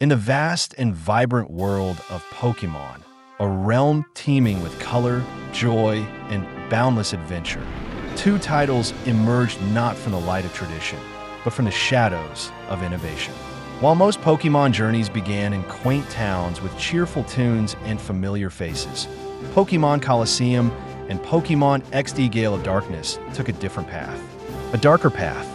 In the vast and vibrant world of Pokémon, a realm teeming with color, joy, and boundless adventure, two titles emerged not from the light of tradition, but from the shadows of innovation. While most Pokémon journeys began in quaint towns with cheerful tunes and familiar faces, Pokémon Colosseum and Pokémon XD Gale of Darkness took a different path. A darker path,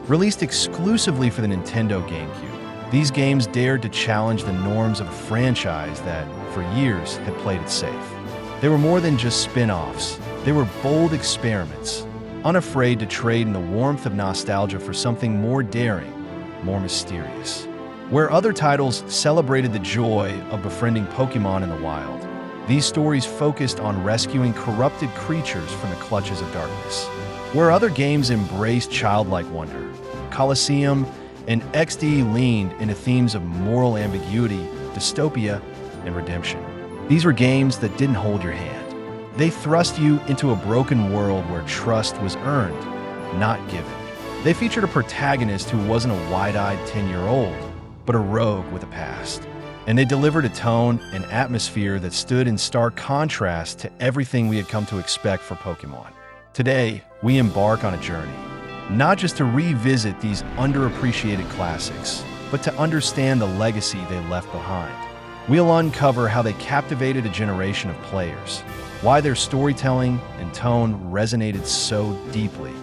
released exclusively for the Nintendo GameCube. These games dared to challenge the norms of a franchise that, for years, had played it safe. They were more than just spin-offs. They were bold experiments, unafraid to trade in the warmth of nostalgia for something more daring, more mysterious. Where other titles celebrated the joy of befriending Pokémon in the wild, these stories focused on rescuing corrupted creatures from the clutches of darkness. Where other games embraced childlike wonder, Colosseum and XD leaned into themes of moral ambiguity, dystopia, and redemption. These were games that didn't hold your hand. They thrust you into a broken world where trust was earned, not given. They featured a protagonist who wasn't a wide-eyed 10-year-old, but a rogue with a past. And they delivered a tone and atmosphere that stood in stark contrast to everything we had come to expect for Pokémon. Today, we embark on a journey, not just to revisit these underappreciated classics, but to understand the legacy they left behind. We'll uncover how they captivated a generation of players, why their storytelling and tone resonated so deeply,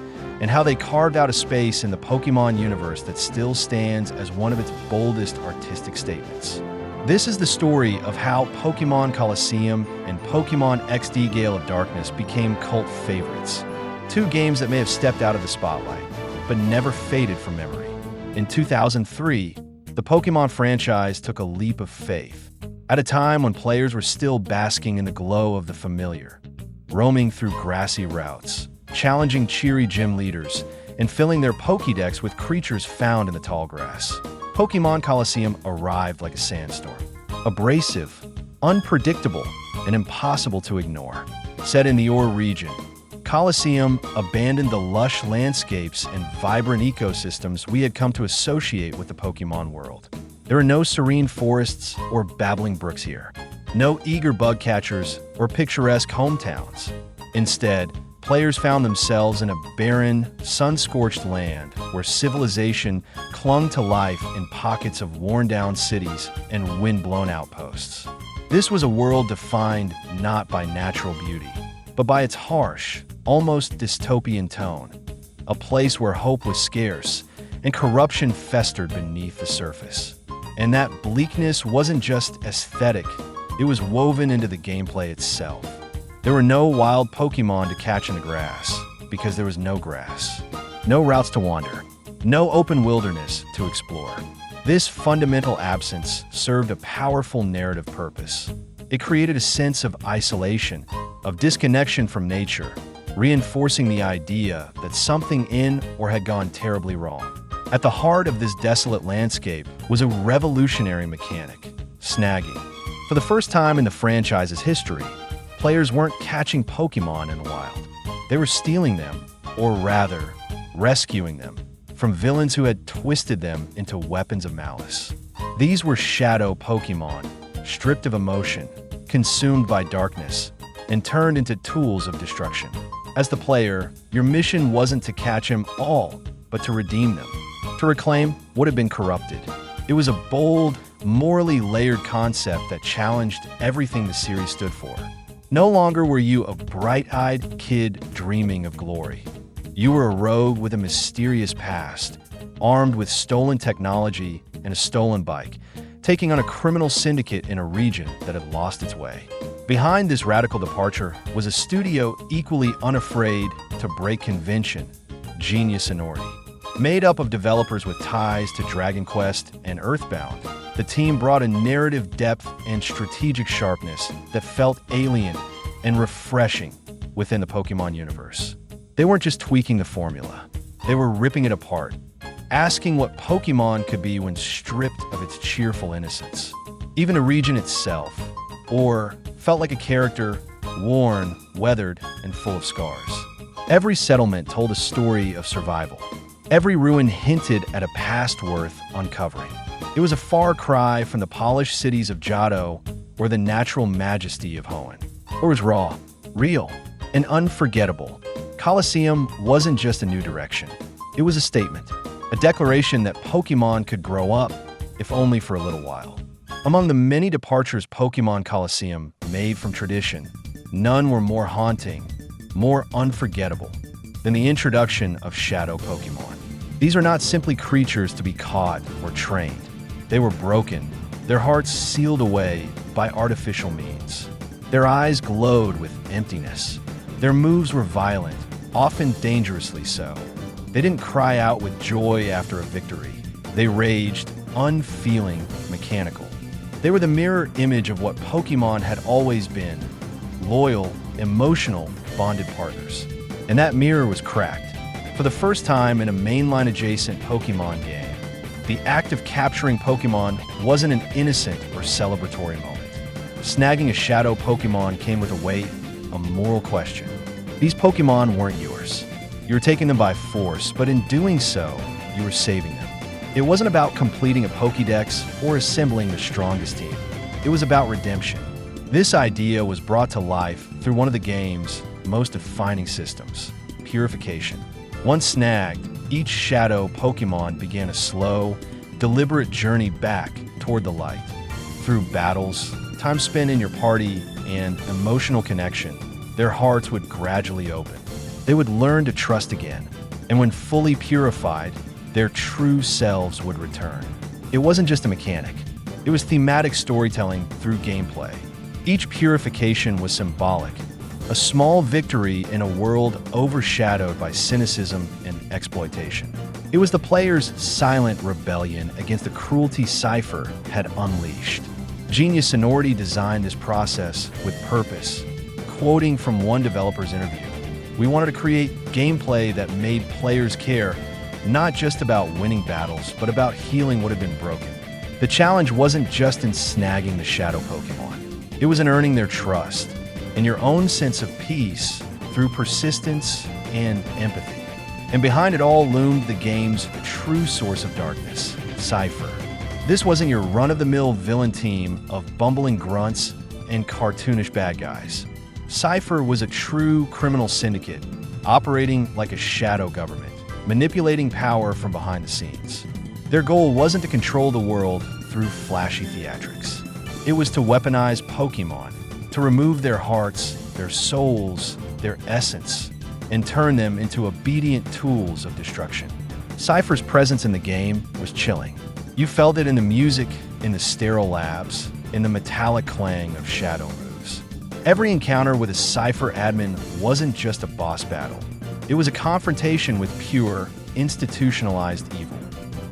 and how they carved out a space in the Pokémon universe that still stands as one of its boldest artistic statements. This is the story of how Pokémon Colosseum and Pokémon XD Gale of Darkness became cult favorites. Two games that may have stepped out of the spotlight, but never faded from memory. In 2003, the Pokémon franchise took a leap of faith. At a time when players were still basking in the glow of the familiar, roaming through grassy routes, challenging cheery gym leaders, and filling their Pokédex with creatures found in the tall grass, Pokémon Colosseum arrived like a sandstorm. Abrasive, unpredictable, and impossible to ignore. Set in the Orre region, Colosseum abandoned the lush landscapes and vibrant ecosystems we had come to associate with the Pokémon world. There are no serene forests or babbling brooks here, no eager bug catchers or picturesque hometowns. Instead, players found themselves in a barren, sun-scorched land where civilization clung to life in pockets of worn-down cities and wind-blown outposts. This was a world defined not by natural beauty, but by its harsh, almost dystopian tone, a place where hope was scarce and corruption festered beneath the surface. And that bleakness wasn't just aesthetic, it was woven into the gameplay itself. There were no wild Pokémon to catch in the grass, because there was no grass, no routes to wander, no open wilderness to explore. This fundamental absence served a powerful narrative purpose. It created a sense of isolation, of disconnection from nature, reinforcing the idea that something in or had gone terribly wrong. At the heart of this desolate landscape was a revolutionary mechanic, snagging. For the first time in the franchise's history, players weren't catching Pokémon in the wild. They were stealing them, or rather, rescuing them, from villains who had twisted them into weapons of malice. These were shadow Pokémon, stripped of emotion, consumed by darkness, and turned into tools of destruction. As the player, your mission wasn't to catch them all, but to redeem them, to reclaim what had been corrupted. It was a bold, morally layered concept that challenged everything the series stood for. No longer were you a bright-eyed kid dreaming of glory. You were a rogue with a mysterious past, armed with stolen technology and a stolen bike, taking on a criminal syndicate in a region that had lost its way. Behind this radical departure was a studio equally unafraid to break convention, Genius and Orre. Made up of developers with ties to Dragon Quest and Earthbound, the team brought a narrative depth and strategic sharpness that felt alien and refreshing within the Pokémon universe. They weren't just tweaking the formula, they were ripping it apart, asking what Pokémon could be when stripped of its cheerful innocence. Even a region itself, Orre, felt like a character, worn, weathered, and full of scars. Every settlement told a story of survival. Every ruin hinted at a past worth uncovering. It was a far cry from the polished cities of Johto or the natural majesty of Hoenn. It was raw, real, and unforgettable. Colosseum wasn't just a new direction. It was a statement, a declaration that Pokémon could grow up, if only for a little while. Among the many departures Pokémon Colosseum made from tradition, none were more haunting, more unforgettable than the introduction of shadow Pokémon. These are not simply creatures to be caught or trained. They were broken, their hearts sealed away by artificial means. Their eyes glowed with emptiness. Their moves were violent, often dangerously so. They didn't cry out with joy after a victory. They raged, unfeeling, mechanical. They were the mirror image of what Pokémon had always been: loyal, emotional, bonded partners. And that mirror was cracked. For the first time in a mainline-adjacent Pokémon game, the act of capturing Pokémon wasn't an innocent or celebratory moment. Snagging a shadow Pokémon came with a weight, a moral question. These Pokémon weren't yours. You were taking them by force, but in doing so, you were saving them. It wasn't about completing a Pokédex or assembling the strongest team. It was about redemption. This idea was brought to life through one of the game's most defining systems: purification. Once snagged, each shadow Pokémon began a slow, deliberate journey back toward the light. Through battles, time spent in your party, and emotional connection, their hearts would gradually open. They would learn to trust again, and when fully purified, their true selves would return. It wasn't just a mechanic. It was thematic storytelling through gameplay. Each purification was symbolic, a small victory in a world overshadowed by cynicism and exploitation. It was the player's silent rebellion against the cruelty Cypher had unleashed. Genius Sonority designed this process with purpose. Quoting from one developer's interview, "We wanted to create gameplay that made players care, not just about winning battles, but about healing what had been broken." The challenge wasn't just in snagging the shadow Pokémon. It was in earning their trust, and your own sense of peace through persistence and empathy. And behind it all loomed the game's true source of darkness, Cypher. This wasn't your run-of-the-mill villain team of bumbling grunts and cartoonish bad guys. Cypher was a true criminal syndicate, operating like a shadow government, manipulating power from behind the scenes. Their goal wasn't to control the world through flashy theatrics. It was to weaponize Pokémon, to remove their hearts, their souls, their essence, and turn them into obedient tools of destruction. Cypher's presence in the game was chilling. You felt it in the music, in the sterile labs, in the metallic clang of shadow moves. Every encounter with a Cypher admin wasn't just a boss battle. It was a confrontation with pure, institutionalized evil.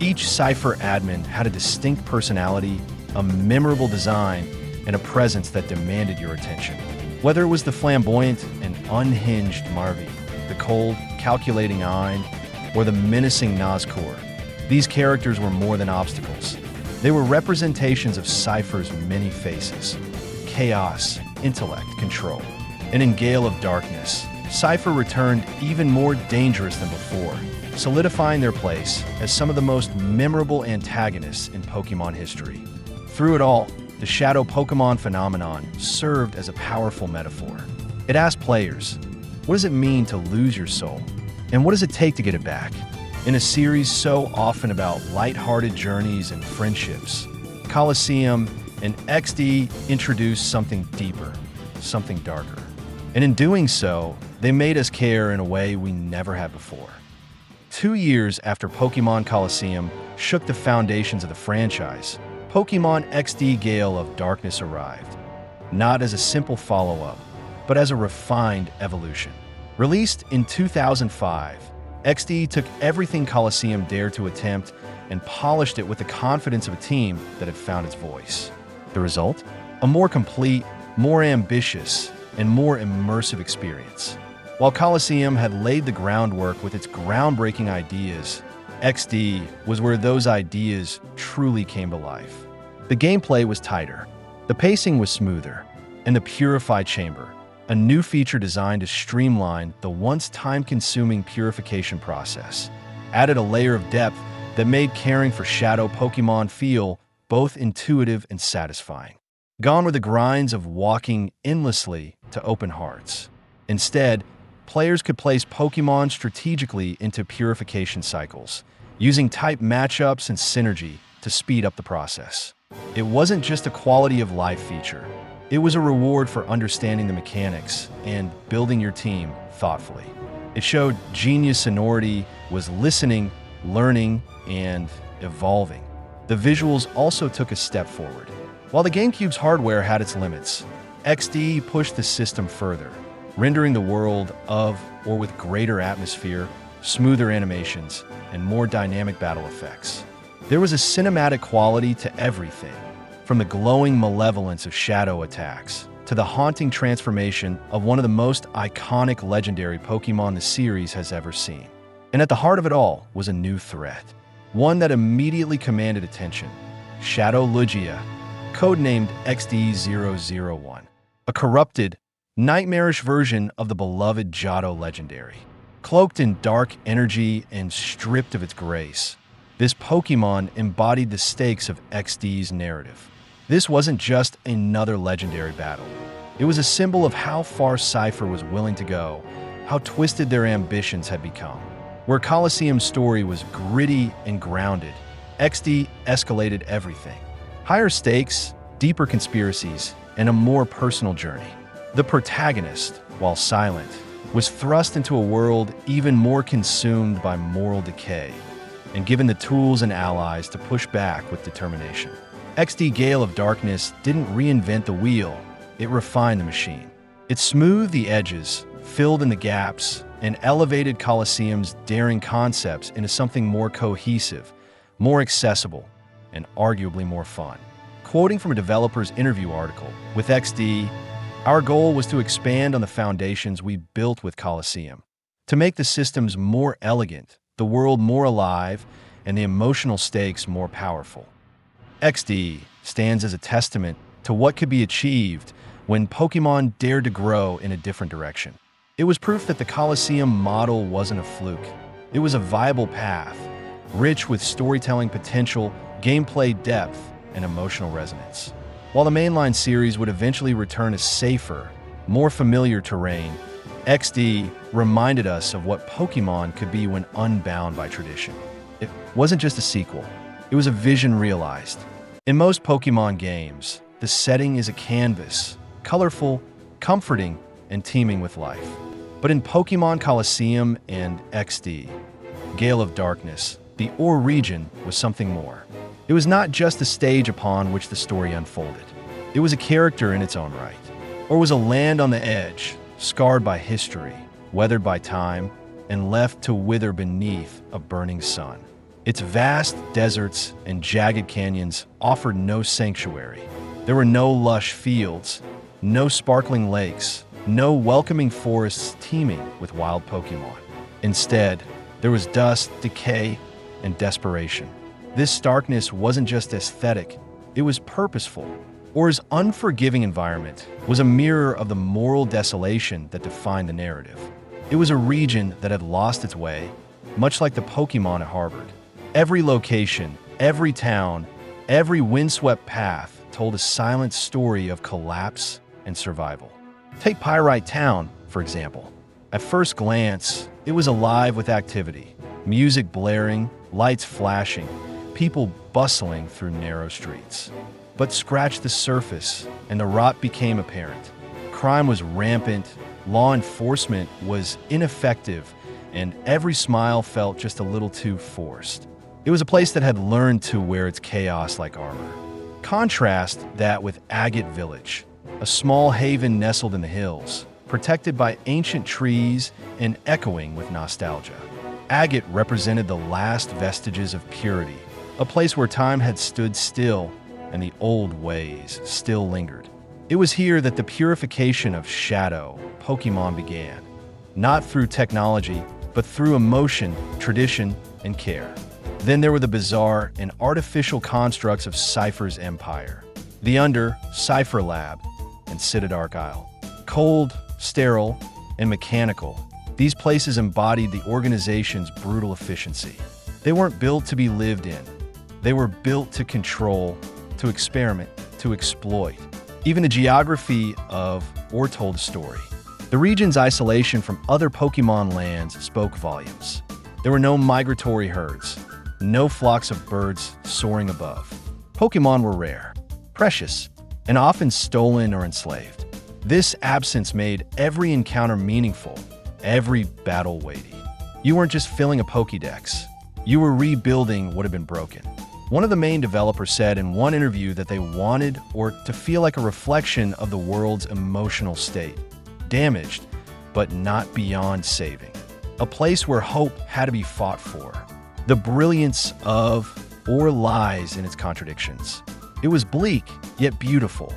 Each Cypher admin had a distinct personality, a memorable design, and a presence that demanded your attention. Whether it was the flamboyant and unhinged Marvi, the cold, calculating Ein, or the menacing Nazgûl, these characters were more than obstacles. They were representations of Cypher's many faces: chaos, intellect, control. And in Gale of Darkness, Cypher returned even more dangerous than before, solidifying their place as some of the most memorable antagonists in Pokémon history. Through it all, the shadow Pokémon phenomenon served as a powerful metaphor. It asked players, what does it mean to lose your soul? And what does it take to get it back? In a series so often about light-hearted journeys and friendships, Colosseum and XD introduced something deeper, something darker. And in doing so, they made us care in a way we never had before. 2 years after Pokémon Colosseum shook the foundations of the franchise, Pokémon XD Gale of Darkness arrived, not as a simple follow-up, but as a refined evolution. Released in 2005, XD took everything Colosseum dared to attempt and polished it with the confidence of a team that had found its voice. The result? A more complete, more ambitious, and more immersive experience. While Colosseum had laid the groundwork with its groundbreaking ideas, XD was where those ideas truly came to life. The gameplay was tighter, the pacing was smoother, and the purified chamber, a new feature designed to streamline the once time-consuming purification process, added a layer of depth that made caring for shadow Pokémon feel both intuitive and satisfying. Gone were the grinds of walking endlessly to open hearts. Instead, players could place Pokémon strategically into purification cycles, using type matchups and synergy to speed up the process. It wasn't just a quality of life feature. It was a reward for understanding the mechanics and building your team thoughtfully. It showed Genius Sonority was listening, learning, and evolving. The visuals also took a step forward. While the GameCube's hardware had its limits, XD pushed the system further, rendering the world of or with greater atmosphere, smoother animations, and more dynamic battle effects. There was a cinematic quality to everything, from the glowing malevolence of shadow attacks to the haunting transformation of one of the most iconic legendary Pokémon the series has ever seen. And at the heart of it all was a new threat, one that immediately commanded attention: Shadow Lugia, codenamed XD001, a corrupted, nightmarish version of the beloved Johto legendary. Cloaked in dark energy and stripped of its grace, this Pokémon embodied the stakes of XD's narrative. This wasn't just another legendary battle. It was a symbol of how far Cypher was willing to go, how twisted their ambitions had become. Where Colosseum's story was gritty and grounded, XD escalated everything. Higher stakes, deeper conspiracies, and a more personal journey. The protagonist, while silent, was thrust into a world even more consumed by moral decay, and given the tools and allies to push back with determination. XD Gale of Darkness didn't reinvent the wheel, it refined the machine. It smoothed the edges, filled in the gaps, and elevated Colosseum's daring concepts into something more cohesive, more accessible, and arguably more fun. Quoting from a developer's interview article, with XD, our goal was to expand on the foundations we built with Colosseum, to make the systems more elegant, the world more alive, and the emotional stakes more powerful. XD stands as a testament to what could be achieved when Pokémon dared to grow in a different direction. It was proof that the Colosseum model wasn't a fluke. It was a viable path, rich with storytelling potential, gameplay depth, and emotional resonance. While the mainline series would eventually return to safer, more familiar terrain, XD reminded us of what Pokémon could be when unbound by tradition. It wasn't just a sequel, it was a vision realized. In most Pokémon games, the setting is a canvas, colorful, comforting, and teeming with life. But in Pokémon Colosseum and XD, Gale of Darkness, the Orre region was something more. It was not just the stage upon which the story unfolded. It was a character in its own right. Or was a land on the edge, scarred by history, weathered by time, and left to wither beneath a burning sun. Its vast deserts and jagged canyons offered no sanctuary. There were no lush fields, no sparkling lakes, no welcoming forests teeming with wild Pokémon. Instead, there was dust, decay, and desperation. This starkness wasn't just aesthetic, it was purposeful. Orre's unforgiving environment was a mirror of the moral desolation that defined the narrative. It was a region that had lost its way, much like the Pokémon it harbored. Every location, every town, every windswept path told a silent story of collapse and survival. Take Pyrite Town, for example. At first glance, it was alive with activity. Music blaring, lights flashing, people bustling through narrow streets. But scratch the surface, and the rot became apparent. Crime was rampant, law enforcement was ineffective, and every smile felt just a little too forced. It was a place that had learned to wear its chaos like armor. Contrast that with Agate Village, a small haven nestled in the hills, protected by ancient trees and echoing with nostalgia. Agate represented the last vestiges of purity, a place where time had stood still and the old ways still lingered. It was here that the purification of Shadow Pokémon began, not through technology, but through emotion, tradition, and care. Then there were the bizarre and artificial constructs of Cypher's empire. The Under, Cypher Lab, and Citadark Isle. Cold, sterile, and mechanical, these places embodied the organization's brutal efficiency. They weren't built to be lived in. They were built to control, to experiment, to exploit. Even the geography of Orre told a story. The region's isolation from other Pokémon lands spoke volumes. There were no migratory herds, no flocks of birds soaring above. Pokémon were rare, precious, and often stolen or enslaved. This absence made every encounter meaningful, every battle weighty. You weren't just filling a Pokédex, you were rebuilding what had been broken. One of the main developers said in one interview that they wanted Orre to feel like a reflection of the world's emotional state. Damaged, but not beyond saving. A place where hope had to be fought for. The brilliance of Orre lies in its contradictions. It was bleak, yet beautiful.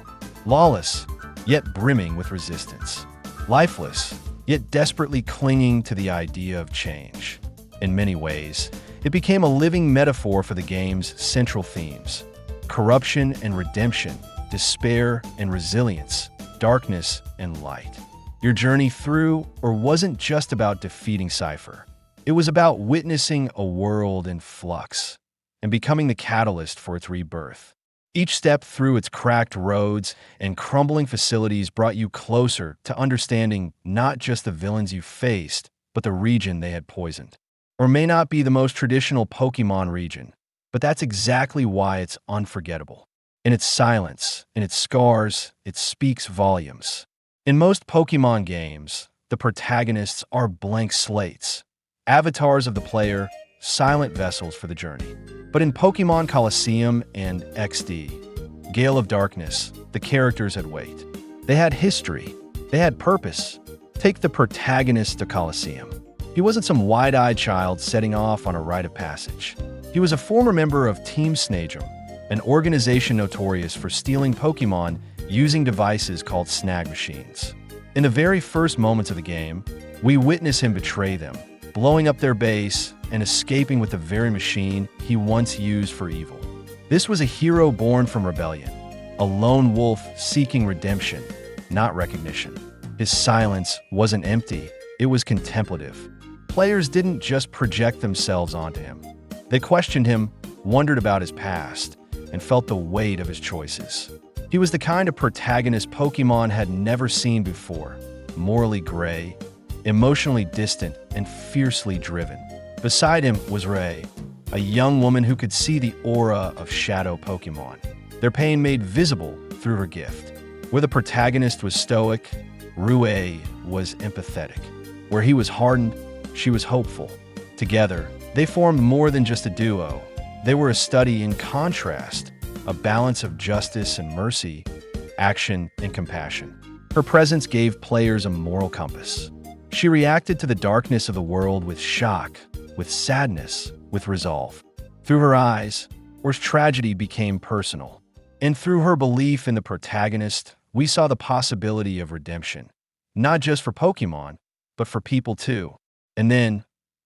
Lawless, yet brimming with resistance. Lifeless, yet desperately clinging to the idea of change. In many ways, it became a living metaphor for the game's central themes: corruption and redemption, despair and resilience, darkness and light. Your journey through Orre wasn't just about defeating Seifer. It was about witnessing a world in flux and becoming the catalyst for its rebirth. Each step through its cracked roads and crumbling facilities brought you closer to understanding not just the villains you faced, but the region they had poisoned. Orre may not be the most traditional Pokémon region, but that's exactly why it's unforgettable. In its silence, in its scars, it speaks volumes. In most Pokémon games, the protagonists are blank slates, avatars of the player, silent vessels for the journey. But in Pokémon Colosseum and XD, Gale of Darkness, the characters had weight. They had history. They had purpose. Take the protagonist of Colosseum. He wasn't some wide-eyed child setting off on a rite of passage. He was a former member of Team Snagem, an organization notorious for stealing Pokémon using devices called snag machines. In the very first moments of the game, we witness him betray them, blowing up their base and escaping with the very machine he once used for evil. This was a hero born from rebellion, a lone wolf seeking redemption, not recognition. His silence wasn't empty, it was contemplative. Players didn't just project themselves onto him. They questioned him, wondered about his past, and felt the weight of his choices. He was the kind of protagonist Pokémon had never seen before, morally gray, emotionally distant, and fiercely driven. Beside him was Ray, a young woman who could see the aura of shadow Pokémon, their pain made visible through her gift. Where the protagonist was stoic, Rue was empathetic. Where he was hardened, she was hopeful. Together, they formed more than just a duo. They were a study in contrast, a balance of justice and mercy, action and compassion. Her presence gave players a moral compass. She reacted to the darkness of the world with shock, with sadness, with resolve. Through her eyes, Orre's tragedy became personal. And through her belief in the protagonist, we saw the possibility of redemption. Not just for Pokémon, but for people too. And then,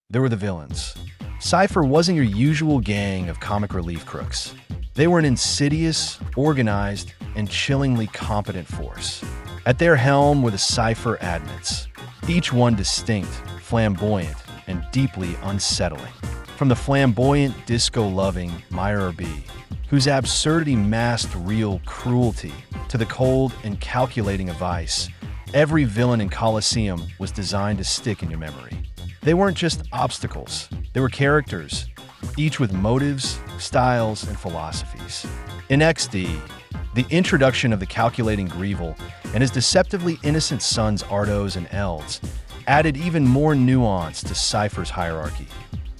there were the villains. Seifer wasn't your usual gang of comic relief crooks. They were an insidious, organized, and chillingly competent force. At their helm were the Seifer admins, each one distinct, flamboyant, and deeply unsettling. From the flamboyant, disco-loving Meyer B, whose absurdity masked real cruelty, to the cold and calculating of Ice, every villain in Colosseum was designed to stick in your memory. They weren't just obstacles, they were characters, each with motives, styles, and philosophies. In XD, the introduction of the calculating Greevil and his deceptively innocent sons Ardos and Elds added even more nuance to Seifer's hierarchy,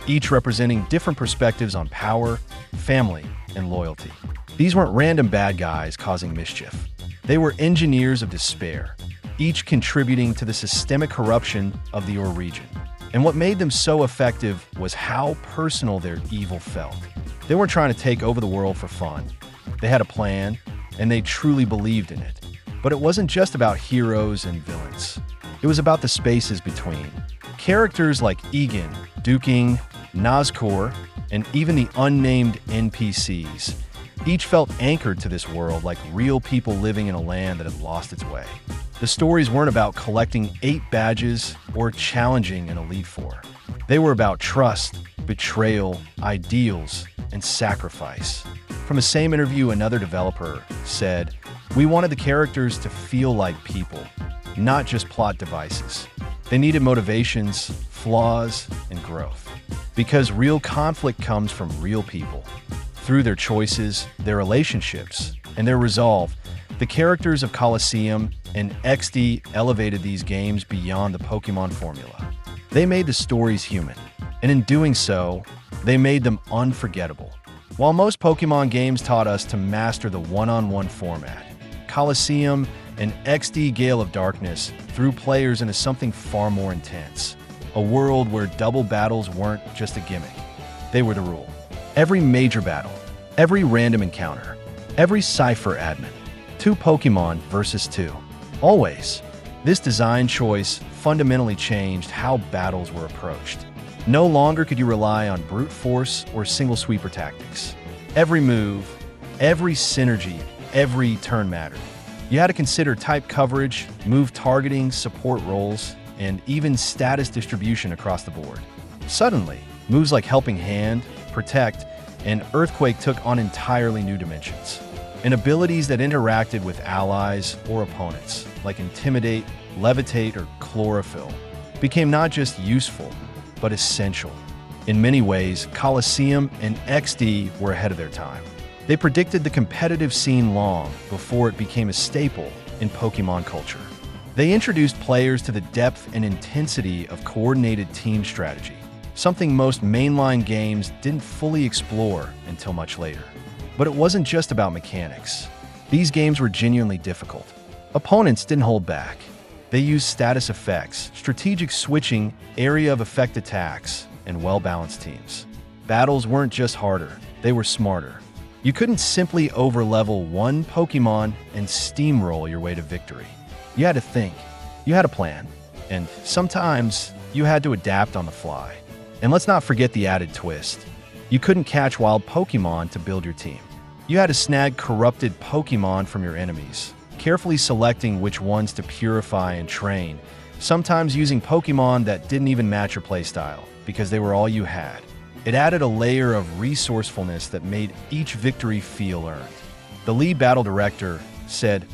each representing different perspectives on power, family, and loyalty. These weren't random bad guys causing mischief. They were engineers of despair, each contributing to the systemic corruption of the Orre region. And what made them so effective was how personal their evil felt. They weren't trying to take over the world for fun. They had a plan, and they truly believed in it. But it wasn't just about heroes and villains. It was about the spaces between. Characters like Egan, Duking, Nazcor, and even the unnamed NPCs each felt anchored to this world like real people living in a land that had lost its way. The stories weren't about collecting 8 badges or challenging an Elite Four. They were about trust, betrayal, ideals, and sacrifice. From the same interview, another developer said, "We wanted the characters to feel like people, not just plot devices. They needed motivations, flaws, and growth. Because real conflict comes from real people. Through their choices, their relationships, and their resolve, the characters of Colosseum and XD elevated these games beyond the Pokémon formula. They made the stories human, and in doing so, they made them unforgettable." While most Pokémon games taught us to master the one-on-one format, Colosseum and XD Gale of Darkness threw players into something far more intense. A world where double battles weren't just a gimmick. They were the rule. Every major battle, every random encounter, every Cypher admin. 2 Pokémon versus 2. Always. This design choice fundamentally changed how battles were approached. No longer could you rely on brute force or single sweeper tactics. Every move, every synergy, every turn mattered. You had to consider type coverage, move targeting, support roles, and even status distribution across the board. Suddenly, moves like Helping Hand, Protect, and Earthquake took on entirely new dimensions. And abilities that interacted with allies or opponents, like Intimidate, Levitate, or Chlorophyll, became not just useful, but essential. In many ways, Colosseum and XD were ahead of their time. They predicted the competitive scene long before it became a staple in Pokémon culture. They introduced players to the depth and intensity of coordinated team strategy, something most mainline games didn't fully explore until much later. But it wasn't just about mechanics. These games were genuinely difficult. Opponents didn't hold back. They used status effects, strategic switching, area of effect attacks, and well-balanced teams. Battles weren't just harder, they were smarter. You couldn't simply overlevel one Pokémon and steamroll your way to victory. You had to think, you had a plan, and sometimes you had to adapt on the fly. And let's not forget the added twist. You couldn't catch wild Pokémon to build your team. You had to snag corrupted Pokémon from your enemies, carefully selecting which ones to purify and train, sometimes using Pokémon that didn't even match your playstyle, because they were all you had. It added a layer of resourcefulness that made each victory feel earned. The lead battle director said,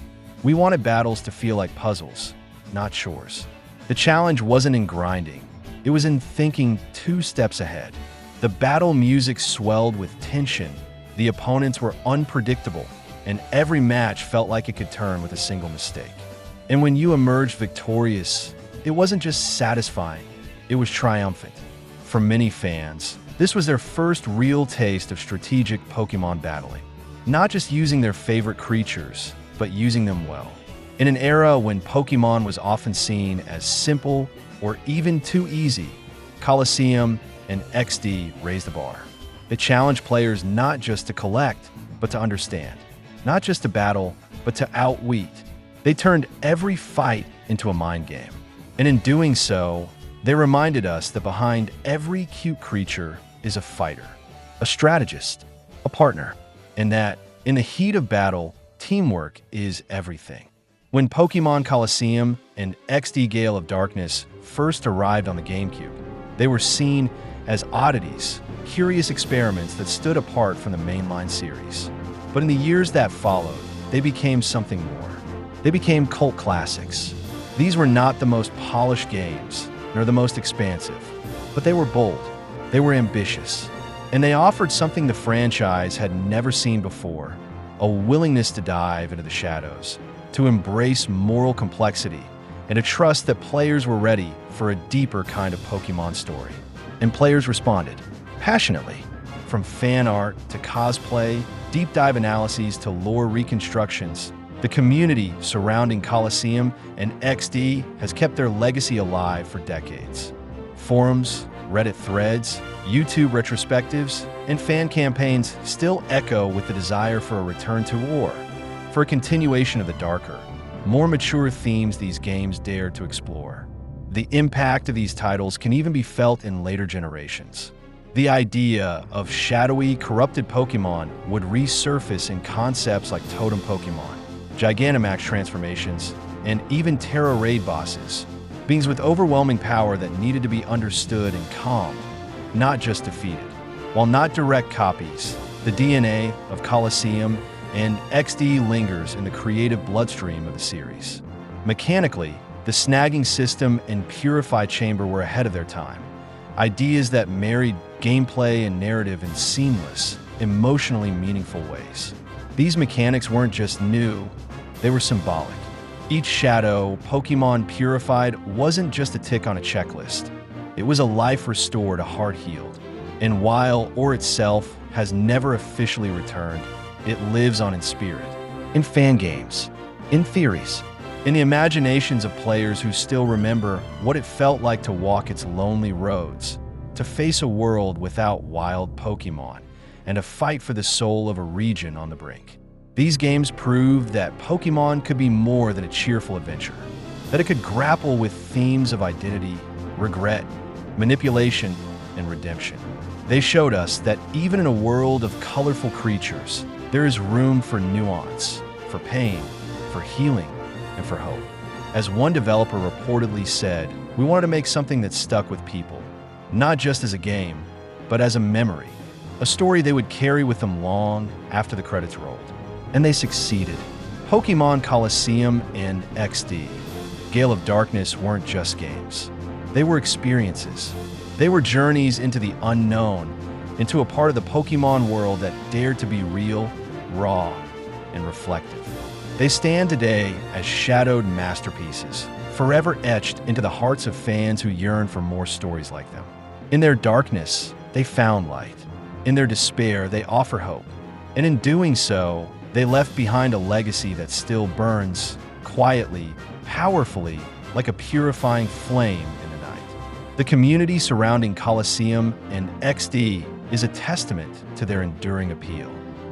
"We wanted battles to feel like puzzles, not chores." The challenge wasn't in grinding, it was in thinking 2 steps ahead. The battle music swelled with tension, the opponents were unpredictable, and every match felt like it could turn with a single mistake. And when you emerged victorious, it wasn't just satisfying, it was triumphant. For many fans, this was their first real taste of strategic Pokémon battling. Not just using their favorite creatures, but using them well. In an era when Pokémon was often seen as simple or even too easy, Colosseum and XD raised the bar. It challenged players not just to collect, but to understand. Not just to battle, but to outweat. They turned every fight into a mind game. And in doing so, they reminded us that behind every cute creature is a fighter, a strategist, a partner, and that in the heat of battle, teamwork is everything. When Pokémon Colosseum and XD Gale of Darkness first arrived on the GameCube, they were seen as oddities, curious experiments that stood apart from the mainline series. But in the years that followed, they became something more. They became cult classics. These were not the most polished games, nor the most expansive, but they were bold, they were ambitious, and they offered something the franchise had never seen before: a willingness to dive into the shadows, to embrace moral complexity, and to trust that players were ready for a deeper kind of Pokémon story. And players responded, passionately. From fan art to cosplay, deep dive analyses to lore reconstructions, the community surrounding Colosseum and XD has kept their legacy alive for decades. Forums, Reddit threads, YouTube retrospectives, and fan campaigns still echo with the desire for a return to war, for a continuation of the darker, more mature themes these games dare to explore. The impact of these titles can even be felt in later generations. The idea of shadowy, corrupted Pokémon would resurface in concepts like Totem Pokémon, Gigantamax transformations, and even Terra Raid bosses, beings with overwhelming power that needed to be understood and calmed, not just defeated. While not direct copies, The DNA of Colosseum and XD lingers in the creative bloodstream of the series. Mechanically, the snagging system and Purify Chamber were ahead of their time. Ideas that married gameplay and narrative in seamless, emotionally meaningful ways. These mechanics weren't just new, they were symbolic. Each shadow Pokémon purified wasn't just a tick on a checklist. It was a life restored, a heart healed. And while Orre itself has never officially returned, it lives on in spirit, in fan games, in theories, in the imaginations of players who still remember what it felt like to walk its lonely roads, to face a world without wild Pokémon, and to fight for the soul of a region on the brink. These games proved that Pokémon could be more than a cheerful adventure, that it could grapple with themes of identity, regret, manipulation, and redemption. They showed us that even in a world of colorful creatures, there is room for nuance, for pain, for healing, and for hope. As one developer reportedly said, we wanted to make something that stuck with people, not just as a game, but as a memory, a story they would carry with them long after the credits rolled. And they succeeded. Pokémon Colosseum and XD, Gale of Darkness weren't just games. They were experiences. They were journeys into the unknown, into a part of the Pokémon world that dared to be real, raw, and reflective. They stand today as shadowed masterpieces, forever etched into the hearts of fans who yearn for more stories like them. In their darkness, they found light. In their despair, they offer hope. And in doing so, they left behind a legacy that still burns, quietly, powerfully, like a purifying flame in the night. The community surrounding Colosseum and XD is a testament to their enduring appeal.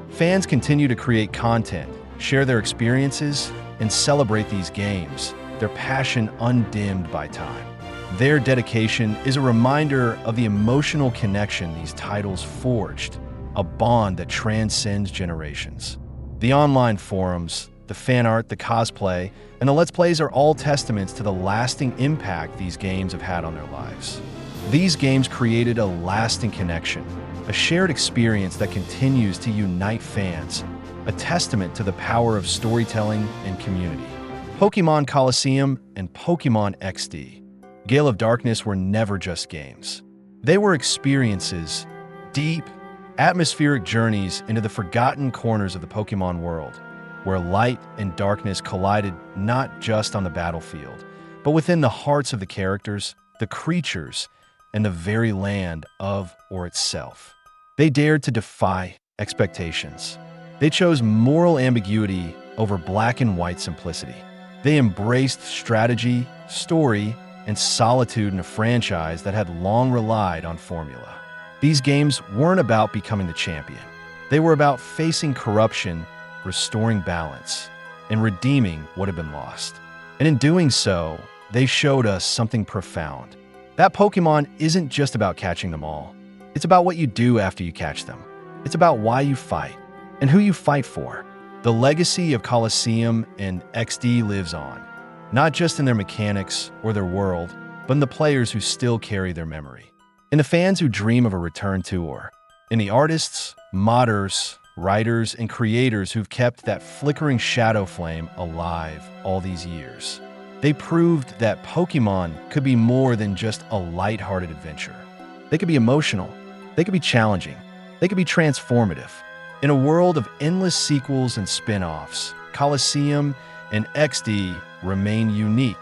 Fans continue to create content, share their experiences, and celebrate these games, their passion undimmed by time. Their dedication is a reminder of the emotional connection these titles forged, a bond that transcends generations. The online forums, the fan art, the cosplay, and the Let's Plays are all testaments to the lasting impact these games have had on their lives. These games created a lasting connection, a shared experience that continues to unite fans, a testament to the power of storytelling and community. Pokémon Colosseum and Pokémon XD, Gale of Darkness were never just games. They were experiences, deep, atmospheric journeys into the forgotten corners of the Pokémon world, where light and darkness collided not just on the battlefield, but within the hearts of the characters, the creatures, and the very land of Orre itself. They dared to defy expectations. They chose moral ambiguity over black and white simplicity. They embraced strategy, story, and solitude in a franchise that had long relied on formula. These games weren't about becoming the champion. They were about facing corruption, restoring balance, and redeeming what had been lost. And in doing so, they showed us something profound. That Pokémon isn't just about catching them all. It's about what you do after you catch them. It's about why you fight and who you fight for. The legacy of Colosseum and XD lives on, not just in their mechanics or their world, but in the players who still carry their memory, in the fans who dream of a return to Orre, in the artists, modders, writers, and creators who've kept that flickering shadow flame alive all these years. They proved that Pokémon could be more than just a lighthearted adventure. They could be emotional, they could be challenging, they could be transformative. In a world of endless sequels and spin-offs, Colosseum and XD remain unique,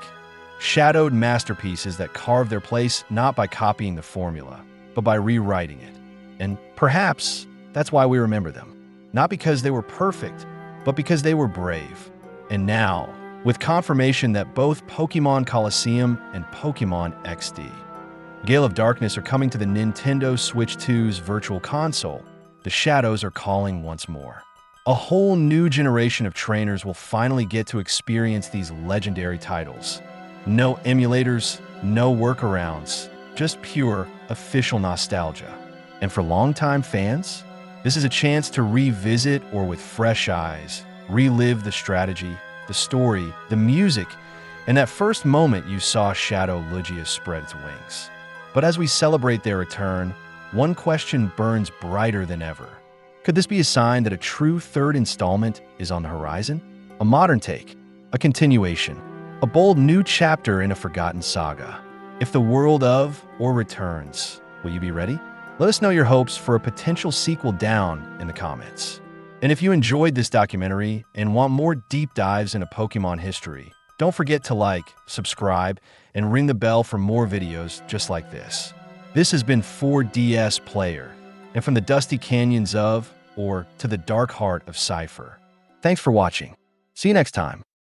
shadowed masterpieces that carve their place not by copying the formula, but by rewriting it. And perhaps that's why we remember them. Not because they were perfect, but because they were brave. And now, with confirmation that both Pokémon Colosseum and Pokémon XD, Gale of Darkness are coming to the Nintendo Switch 2's Virtual Console, the shadows are calling once more. A whole new generation of trainers will finally get to experience these legendary titles. No emulators, no workarounds, just pure, official nostalgia. And for longtime fans, this is a chance to revisit or with fresh eyes, relive the strategy, the story, the music, and that first moment you saw Shadow Lugia spread its wings. But as we celebrate their return, one question burns brighter than ever. Could this be a sign that a true third installment is on the horizon? A modern take, a continuation, a bold new chapter in a forgotten saga. If the world of Orre returns, will you be ready? Let us know your hopes for a potential sequel down in the comments. And if you enjoyed this documentary and want more deep dives into Pokemon history, don't forget to like, subscribe, and ring the bell for more videos just like this. This has been 4DS Player, and from the dusty canyons of, or to the dark heart of Cypher. Thanks for watching. See you next time.